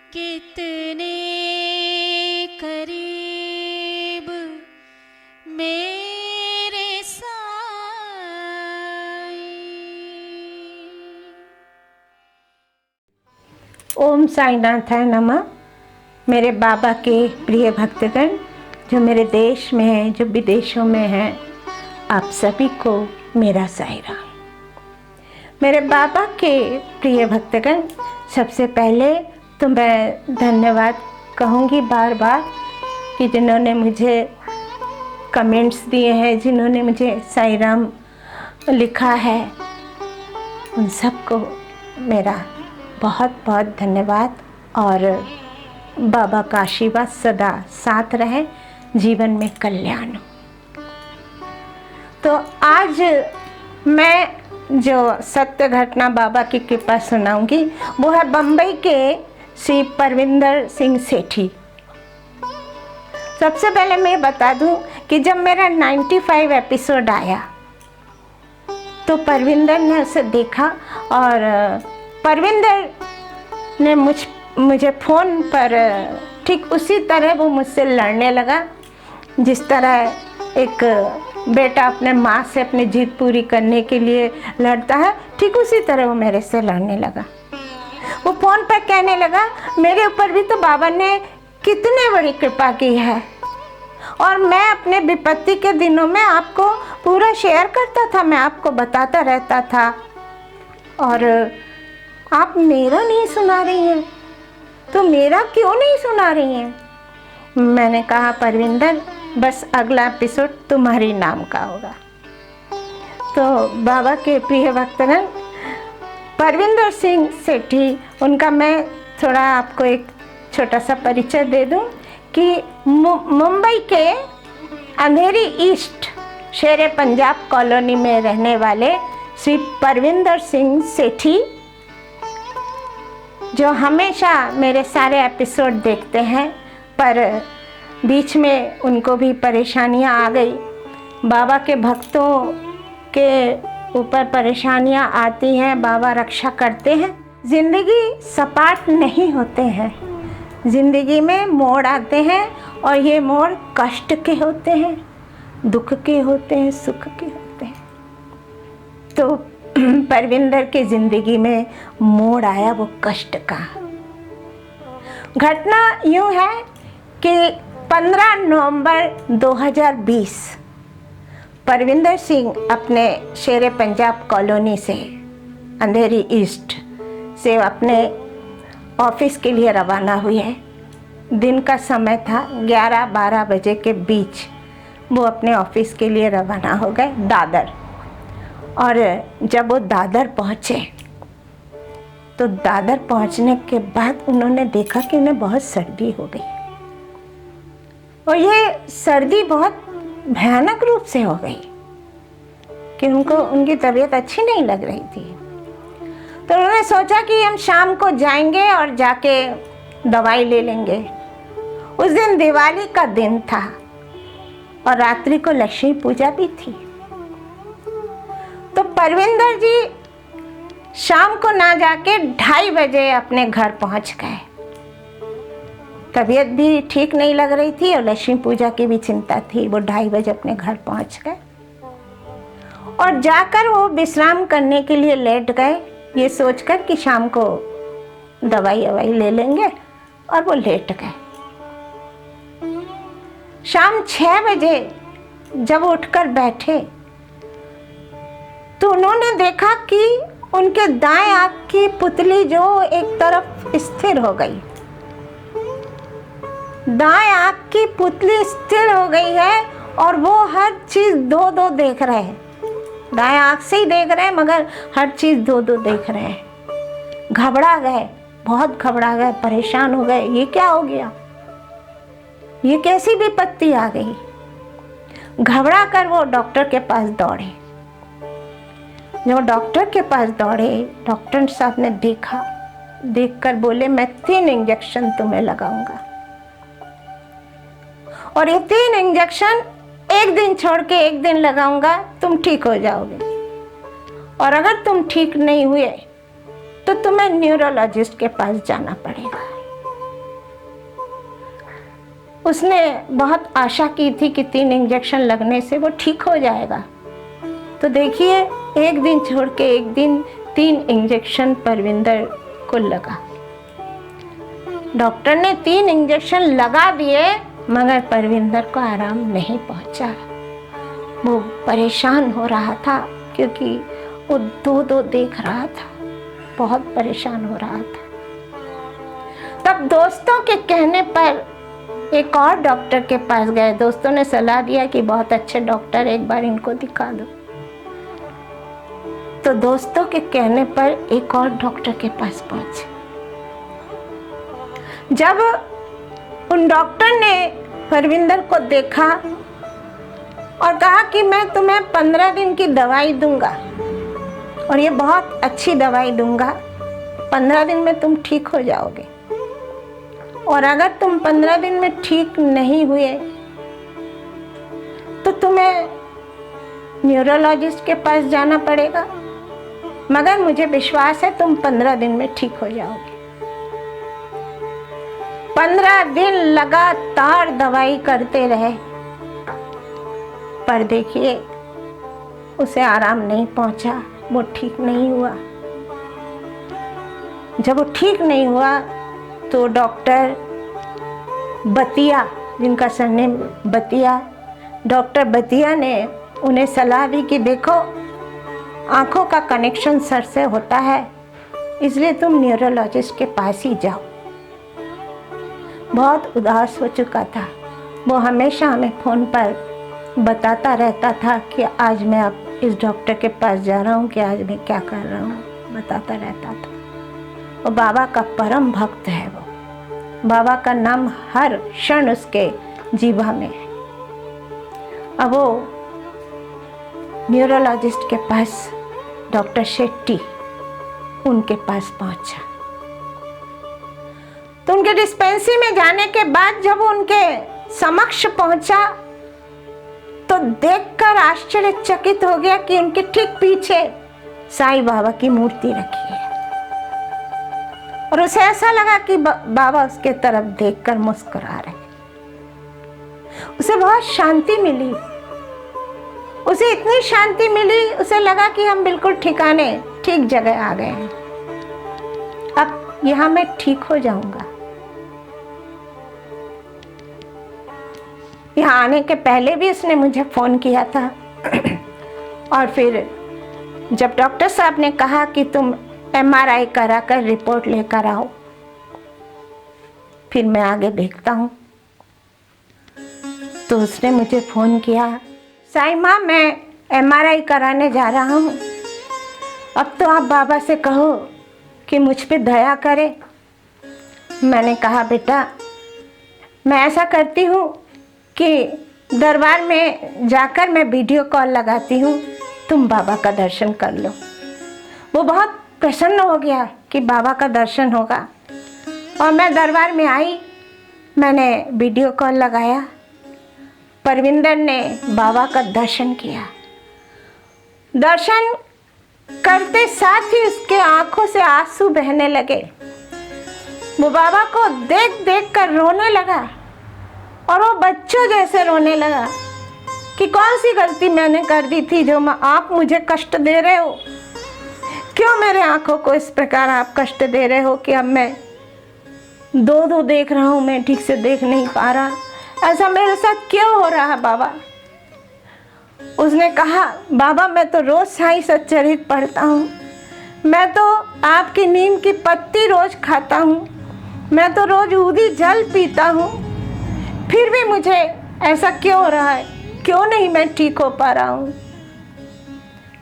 कितने करीब मेरे साईं। ओम साईनाथाय नमः। मेरे बाबा के प्रिय भक्तगण जो मेरे देश में हैं, जो विदेशों में हैं, आप सभी को मेरा साईं राम। मेरे बाबा के प्रिय भक्तगण, सबसे पहले तो मैं धन्यवाद कहूँगी बार बार कि जिन्होंने मुझे कमेंट्स दिए हैं, जिन्होंने मुझे साईं राम लिखा है, उन सबको मेरा बहुत बहुत धन्यवाद। और बाबा का आशीर्वाद सदा साथ रहे, जीवन में कल्याण हो। तो आज मैं जो सत्य घटना बाबा की कृपा सुनाऊंगी वो है बम्बई के श्री परविंदर सिंह सेठी। सबसे पहले मैं बता दूं कि जब मेरा 95 एपिसोड आया तो परविंदर ने उसे देखा और परविंदर ने मुझे फ़ोन पर ठीक उसी तरह वो मुझसे लड़ने लगा जिस तरह एक बेटा अपने माँ से अपनी जिद पूरी करने के लिए लड़ता है, ठीक उसी तरह वो मेरे से लड़ने लगा। वो फ़ोन पर कहने लगा, मेरे ऊपर भी तो बाबा ने कितनी बड़ी कृपा की है और मैं अपने विपत्ति के दिनों में आपको पूरा शेयर करता था, मैं आपको बताता रहता था और आप मेरा नहीं सुना रही हैं, तो मेरा क्यों नहीं सुना रही हैं? मैंने कहा, परविंदर बस अगला एपिसोड तुम्हारी नाम का होगा। तो बाबा के प्रिय भक्तगण, परविंदर सिंह सेठी, उनका मैं थोड़ा आपको एक छोटा सा परिचय दे दूं कि मुंबई के अंधेरी ईस्ट शेरे पंजाब कॉलोनी में रहने वाले श्री परविंदर सिंह सेठी, जो हमेशा मेरे सारे एपिसोड देखते हैं, पर बीच में उनको भी परेशानियां आ गई। बाबा के भक्तों के ऊपर परेशानियां आती हैं, बाबा रक्षा करते हैं। ज़िंदगी सपाट नहीं होते हैं, ज़िंदगी में मोड़ आते हैं और ये मोड़ कष्ट के होते हैं, दुख के होते हैं, सुख के होते हैं। तो परविंदर के ज़िंदगी में मोड़ आया वो कष्ट का। घटना यूँ है कि 15 नवंबर 2020 परविंदर सिंह अपने शेरे पंजाब कॉलोनी से अंधेरी ईस्ट से अपने ऑफिस के लिए रवाना हुए। दिन का समय था, 11-12 बजे के बीच वो अपने ऑफिस के लिए रवाना हो गए दादर। और जब वो दादर पहुँचे तो दादर पहुँचने के बाद उन्होंने देखा कि उन्हें बहुत सर्दी हो गई और ये सर्दी बहुत भयानक रूप से हो गई कि उनको उनकी तबीयत अच्छी नहीं लग रही थी। तो उन्होंने सोचा कि हम शाम को जाएंगे और जाके दवाई ले लेंगे। उस दिन दिवाली का दिन था और रात्रि को लक्ष्मी पूजा भी थी। तो परविंदर जी शाम को ना जाके 2:30 बजे अपने घर पहुंच गए। तबीयत भी ठीक नहीं लग रही थी और लक्ष्मी पूजा की भी चिंता थी। वो 2:30 बजे अपने घर पहुंच गए और जाकर वो विश्राम करने के लिए लेट गए, ये सोचकर कि शाम को दवाई ले लेंगे, और वो लेट गए। शाम 6 बजे जब उठकर बैठे तो उन्होंने देखा कि उनके दाएं आंख की पुतली जो एक तरफ स्थिर हो गई, दाएं आंख की पुतली स्थिर हो गई है और वो हर चीज दो दो देख रहे हैं। दाएं आंख से ही देख रहे हैं मगर हर चीज दो दो देख रहे हैं। घबरा गए, बहुत घबरा गए, परेशान हो गए, ये क्या हो गया, ये कैसी विपत्ति आ गई। घबरा कर वो डॉक्टर के पास दौड़े। जब डॉक्टर के पास दौड़े, डॉक्टर साहब ने देखा, देखकर बोले, मैं 3 इंजेक्शन तुम्हें लगाऊंगा और ये 3 इंजेक्शन एक दिन छोड़ के एक दिन लगाऊंगा, तुम ठीक हो जाओगे। और अगर तुम ठीक नहीं हुए तो तुम्हें न्यूरोलॉजिस्ट के पास जाना पड़ेगा। उसने बहुत आशा की थी कि 3 इंजेक्शन लगने से वो ठीक हो जाएगा। तो देखिए, एक दिन छोड़ के एक दिन 3 इंजेक्शन परविंदर को लगा। डॉक्टर ने 3 इंजेक्शन लगा दिए, मगर परविंदर को आराम नहीं पहुंचा। वो परेशान हो रहा था क्योंकि वो 2-2 देख रहा था, बहुत परेशान हो रहा था। तब दोस्तों के कहने पर एक और डॉक्टर के पास गए। दोस्तों ने सलाह दिया कि बहुत अच्छे डॉक्टर, एक बार इनको दिखा दो। तो दोस्तों के कहने पर एक और डॉक्टर के पास पहुंचे। जब उन डॉक्टर ने परविंदर को देखा और कहा कि मैं तुम्हें 15 दिन की दवाई दूंगा और ये बहुत अच्छी दवाई दूंगा, 15 दिन में तुम ठीक हो जाओगे, और अगर तुम 15 दिन में ठीक नहीं हुए तो तुम्हें न्यूरोलॉजिस्ट के पास जाना पड़ेगा, मगर मुझे विश्वास है तुम 15 दिन में ठीक हो जाओगे। 15 दिन लगातार दवाई करते रहे, पर देखिए उसे आराम नहीं पहुंचा, वो ठीक नहीं हुआ। जब वो ठीक नहीं हुआ तो डॉक्टर बतिया, जिनका सरनेम बतिया, डॉक्टर बतिया ने उन्हें सलाह दी कि देखो, आंखों का कनेक्शन सर से होता है, इसलिए तुम न्यूरोलॉजिस्ट के पास ही जाओ। बहुत उदास हो चुका था। वो हमेशा हमें फ़ोन पर बताता रहता था कि आज मैं अब इस डॉक्टर के पास जा रहा हूँ, कि आज मैं क्या कर रहा हूँ, बताता रहता था। वो बाबा का परम भक्त है। वो बाबा का नाम हर क्षण उसके जीवा में है। अब वो न्यूरोलॉजिस्ट के पास, डॉक्टर शेट्टी, उनके पास पहुंचा। तो उनके डिस्पेंसरी में जाने के बाद जब वो उनके समक्ष पहुंचा तो देखकर आश्चर्यचकित हो गया कि उनके ठीक पीछे साईं बाबा की मूर्ति रखी है, और उसे ऐसा लगा कि बाबा उसके तरफ देखकर मुस्कुरा रहे। उसे बहुत शांति मिली, उसे इतनी शांति मिली, उसे लगा कि हम बिल्कुल ठिकाने, ठीक जगह आ गए हैं, अब यहाँ मैं ठीक हो जाऊंगा। यहाँ आने के पहले भी उसने मुझे फ़ोन किया था और फिर जब डॉक्टर साहब ने कहा कि तुम MRI करा कर रिपोर्ट लेकर आओ, फिर मैं आगे देखता हूँ, तो उसने मुझे फ़ोन किया, साईं माँ मैं MRI कराने जा रहा हूँ, अब तो आप बाबा से कहो कि मुझ पे दया करे। मैंने कहा बेटा, मैं ऐसा करती हूँ कि दरबार में जाकर मैं वीडियो कॉल लगाती हूँ, तुम बाबा का दर्शन कर लो। वो बहुत प्रसन्न हो गया कि बाबा का दर्शन होगा, और मैं दरबार में आई, मैंने वीडियो कॉल लगाया, परविंदर ने बाबा का दर्शन किया। दर्शन करते साथ ही उसके आंखों से आंसू बहने लगे। वो बाबा को देख देख कर रोने लगा, और वो बच्चों जैसे रोने लगा कि कौन सी गलती मैंने कर दी थी जो आप मुझे कष्ट दे रहे हो, क्यों मेरे आंखों को इस प्रकार आप कष्ट दे रहे हो कि अब मैं 2-2 देख रहा हूँ, मैं ठीक से देख नहीं पा रहा, ऐसा मेरे साथ क्यों हो रहा है बाबा। उसने कहा, बाबा मैं तो रोज़ साईं सच्चरित्र पढ़ता हूँ, मैं तो आपकी नीम की पत्ती रोज़ खाता हूँ, मैं तो रोज़ ऊदी जल पीता हूँ, फिर भी मुझे ऐसा क्यों हो रहा है, क्यों नहीं मैं ठीक हो पा रहा हूँ।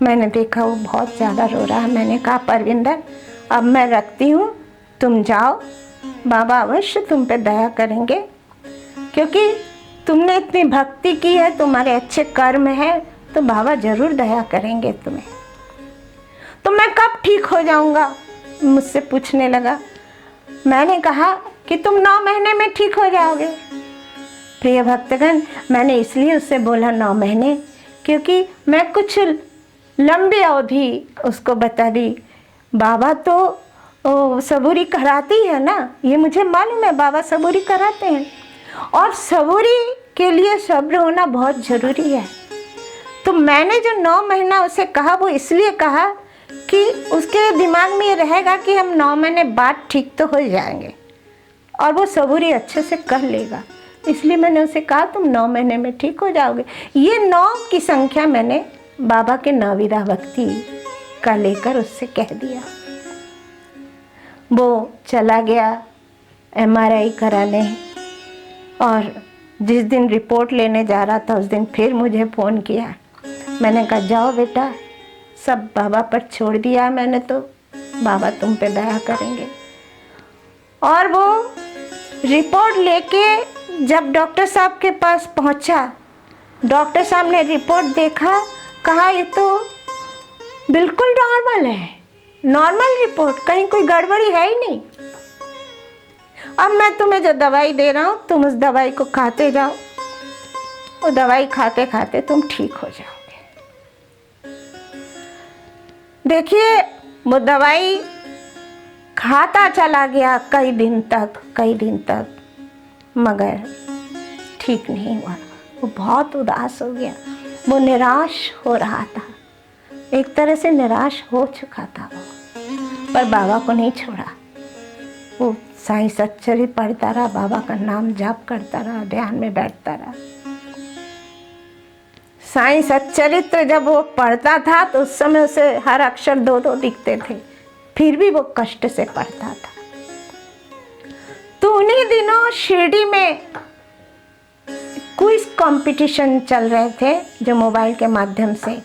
मैंने देखा वो बहुत ज़्यादा रो रहा है। मैंने कहा, परविंदर अब मैं रखती हूँ, तुम जाओ, बाबा अवश्य तुम पे दया करेंगे, क्योंकि तुमने इतनी भक्ति की है, तुम्हारे अच्छे कर्म है, तो बाबा ज़रूर दया करेंगे तुम्हें। तो मैं कब ठीक हो जाऊँगा, मुझसे पूछने लगा। मैंने कहा कि तुम 9 महीने में ठीक हो जाओगे। प्रिय भक्तगण, मैंने इसलिए उससे बोला 9 महीने, क्योंकि मैं कुछ लंबी अवधि उसको बता दी। बाबा तो सबूरी कराती है ना, ये मुझे मालूम है, बाबा सबूरी कराते हैं, और सबूरी के लिए सब्र होना बहुत ज़रूरी है। तो मैंने जो 9 महीना उसे कहा वो इसलिए कहा कि उसके दिमाग में ये रहेगा कि हम 9 महीने बाद ठीक तो हो जाएंगे और वो सबूरी अच्छे से कर लेगा। इसलिए मैंने उसे कहा तुम 9 महीने में ठीक हो जाओगे। ये 9 की संख्या मैंने बाबा के नवीरा भक्ति का लेकर उससे कह दिया। वो चला गया MRI कराने और जिस दिन रिपोर्ट लेने जा रहा था उस दिन फिर मुझे फ़ोन किया। मैंने कहा जाओ बेटा, सब बाबा पर छोड़ दिया मैंने, तो बाबा तुम पे दया करेंगे। और वो रिपोर्ट लेके जब डॉक्टर साहब के पास पहुंचा, डॉक्टर साहब ने रिपोर्ट देखा, कहा ये तो बिल्कुल नॉर्मल है, नॉर्मल रिपोर्ट, कहीं कोई गड़बड़ी है ही नहीं। अब मैं तुम्हें जो दवाई दे रहा हूँ तुम उस दवाई को खाते जाओ, वो दवाई खाते खाते तुम ठीक हो जाओगे। देखिए वो दवाई खाता चला गया कई दिन तक, मगर ठीक नहीं हुआ। वो बहुत उदास हो गया, वो निराश हो रहा था, एक तरह से निराश हो चुका था वो, पर बाबा को नहीं छोड़ा। वो साईं सच्चरित्र पढ़ता रहा, बाबा का नाम जाप करता रहा, ध्यान में बैठता रहा। साईं सच्चरित्र जब वो पढ़ता था तो उस समय उसे हर अक्षर 2-2 दिखते थे, फिर भी वो कष्ट से पढ़ता था। तो उन्हीं दिनों शिरडी में क्विज कंपटीशन चल रहे थे जो मोबाइल के माध्यम से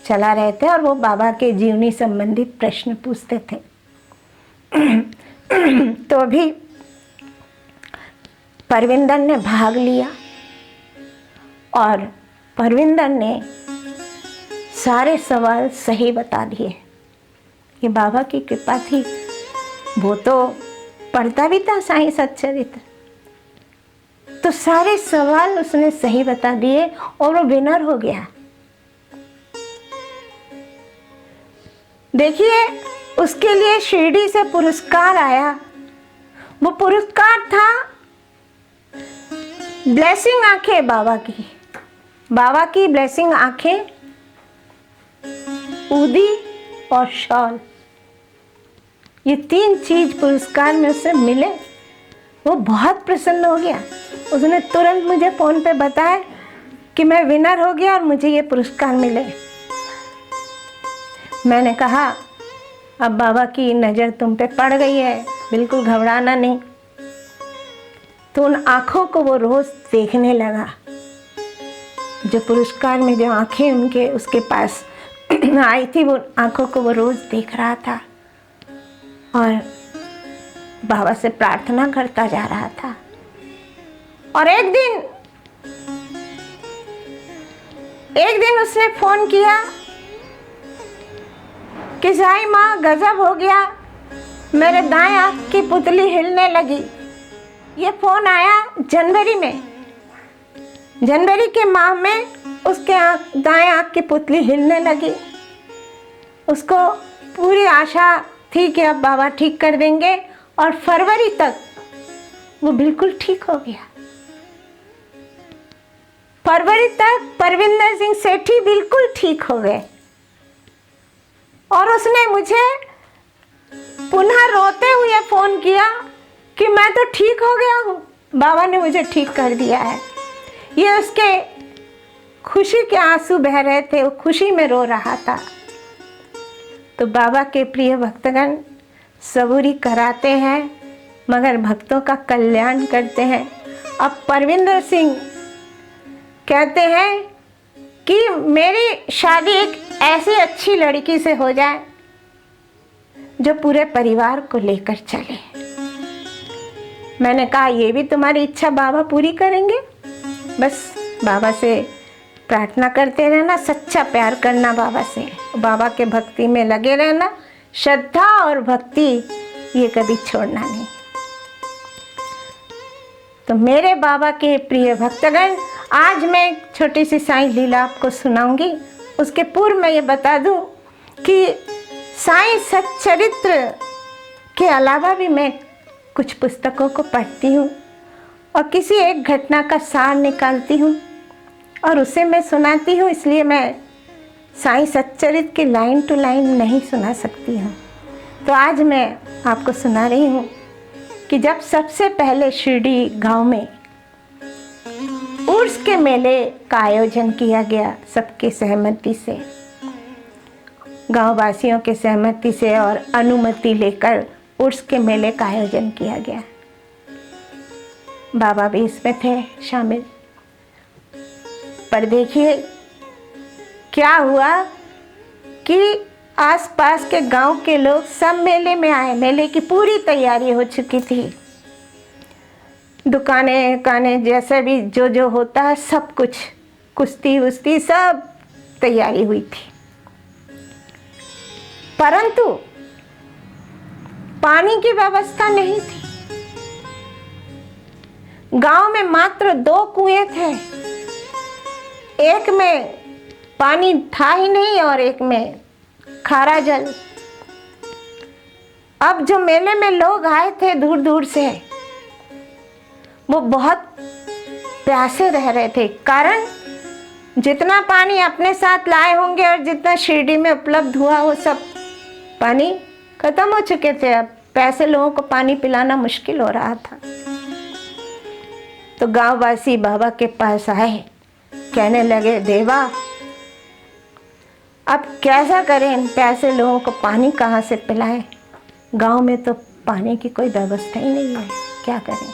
चला रहे थे, और वो बाबा के जीवनी संबंधित प्रश्न पूछते थे। तो अभी परविंदर ने भाग लिया और परविंदर ने सारे सवाल सही बता दिए। ये बाबा की कृपा थी, वो तो पढ़ता भी था साईं सच्चरित्र, तो सारे सवाल उसने सही बता दिए और वो विनर हो गया। देखिए उसके लिए शिरडी से पुरस्कार आया। वो पुरस्कार था ब्लेसिंग आंखें बाबा की ब्लेसिंग आंखें, ऊदी और शॉल, ये 3 चीज पुरस्कार में उसे मिले। वो बहुत प्रसन्न हो गया। उसने तुरंत मुझे फ़ोन पे बताया कि मैं विनर हो गया और मुझे ये पुरस्कार मिले। मैंने कहा अब बाबा की नज़र तुम पे पड़ गई है, बिल्कुल घबराना नहीं। तो उन आँखों को वो रोज़ देखने लगा, जो पुरस्कार में जो आँखें उनके उसके पास आई थी, वो आँखों को वो रोज़ देख रहा था और बाबा से प्रार्थना करता जा रहा था। और एक दिन उसने फ़ोन किया कि साईं माँ गजब हो गया, मेरे दाएं आँख की पुतली हिलने लगी। ये फ़ोन आया जनवरी के माह में उसके दाएं आँख की पुतली हिलने लगी। उसको पूरी आशा थी कि अब बाबा ठीक कर देंगे और फरवरी तक वो बिल्कुल ठीक हो गया। फरवरी तक परविंदर सिंह सेठी बिल्कुल ठीक हो गए और उसने मुझे पुनः रोते हुए फ़ोन किया कि मैं तो ठीक हो गया हूँ, बाबा ने मुझे ठीक कर दिया है। ये उसके खुशी के आंसू बह रहे थे, वो खुशी में रो रहा था। तो बाबा के प्रिय भक्तगण सबूरी कराते हैं मगर भक्तों का कल्याण करते हैं। अब परविंदर सिंह कहते हैं कि मेरी शादी एक ऐसी अच्छी लड़की से हो जाए जो पूरे परिवार को लेकर चले। मैंने कहा ये भी तुम्हारी इच्छा बाबा पूरी करेंगे, बस बाबा से प्रार्थना करते रहना, सच्चा प्यार करना बाबा से, बाबा के भक्ति में लगे रहना, श्रद्धा और भक्ति ये कभी छोड़ना नहीं। तो मेरे बाबा के प्रिय भक्तगण, आज मैं एक छोटी सी साईं लीला आपको सुनाऊंगी। उसके पूर्व मैं ये बता दूं कि साईं सच्चरित्र के अलावा भी मैं कुछ पुस्तकों को पढ़ती हूँ और किसी एक घटना का सार निकालती हूँ और उसे मैं सुनाती हूँ, इसलिए मैं साईं सच्चरित्र की लाइन टू लाइन नहीं सुना सकती हूँ। तो आज मैं आपको सुना रही हूँ कि जब सबसे पहले शिरडी गांव में उर्स के मेले का आयोजन किया गया, सबकी सहमति से, गांव वासियों के सहमति से और अनुमति लेकर उर्स के मेले का आयोजन किया गया। बाबा भी इसमें थे शामिल। पर देखिए क्या हुआ कि आसपास के गांव के लोग सब मेले में आए। मेले की पूरी तैयारी हो चुकी थी, दुकानें जैसे भी जो होता है सब कुछ, कुश्ती वुश्ती सब तैयारी हुई थी। परंतु पानी की व्यवस्था नहीं थी। गांव में मात्र 2 कुएं थे, एक में पानी था ही नहीं और एक में खारा जल। अब जो मेले में लोग आए थे दूर दूर से, वो बहुत प्यासे रह रहे थे, कारण जितना पानी अपने साथ लाए होंगे और जितना शिरडी में उपलब्ध हुआ वो सब पानी खत्म हो चुके थे। अब पैसे लोगों को पानी पिलाना मुश्किल हो रहा था। तो गांव वासी बाबा के पास आए, कहने लगे, देवा अब कैसा करें, इन प्यासे लोगों को पानी कहाँ से पिलाएं? गांव में तो पानी की कोई व्यवस्था ही नहीं है, क्या करें?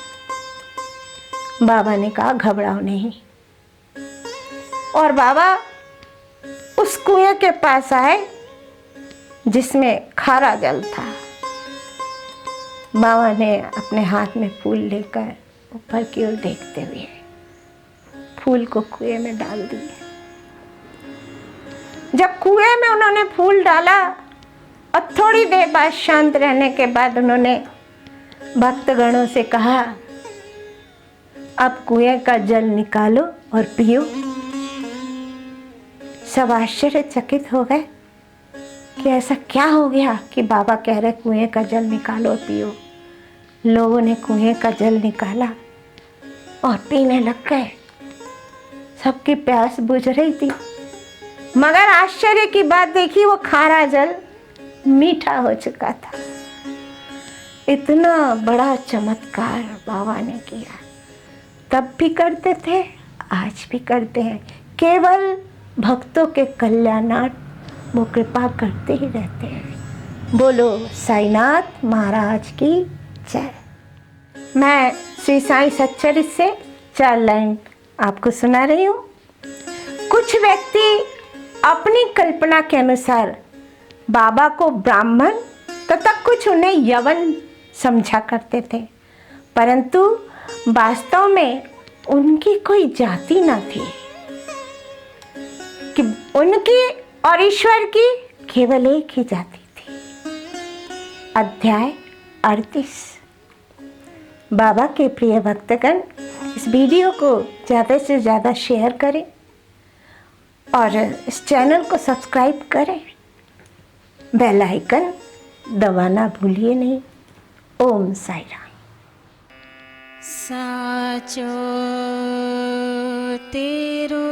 बाबा ने कहा, घबराओ नहीं। और बाबा उस कुएं के पास आए जिसमें खारा जल था। बाबा ने अपने हाथ में फूल लेकर ऊपर की ओर देखते हुए फूल को कुएं में डाल दिए। जब कुएं में उन्होंने फूल डाला और थोड़ी देर बाद शांत रहने के बाद उन्होंने भक्तगणों से कहा, अब कुएं का जल निकालो और पियो। सब आश्चर्यचकित हो गए कि ऐसा क्या हो गया कि बाबा कह रहे कुएं का जल निकालो और पियो। लोगों ने कुएं का जल निकाला और पीने लग गए। सबकी प्यास बुझ रही थी, मगर आश्चर्य की बात देखी, वो खारा जल मीठा हो चुका था। इतना बड़ा चमत्कार बाबा ने किया। तब भी करते थे, आज भी करते हैं। केवल भक्तों के कल्याणार्थ वो कृपा करते ही रहते हैं। बोलो साईनाथ महाराज की जय। मैं श्री साईं सच्चरित्र से 4 लाइन आपको सुना रही हूँ। कुछ व्यक्ति अपनी कल्पना के अनुसार बाबा को ब्राह्मण तथा कुछ उन्हें यवन समझा करते थे, परंतु वास्तव में उनकी कोई जाति न थी, कि उनकी और ईश्वर की केवल एक ही जाति थी। अध्याय 38। बाबा के प्रिय भक्तगण, इस वीडियो को ज़्यादा से ज़्यादा शेयर करें और इस चैनल को सब्सक्राइब करें। बेल आइकन दबाना भूलिए नहीं। ओम साई राम। साचो तेरो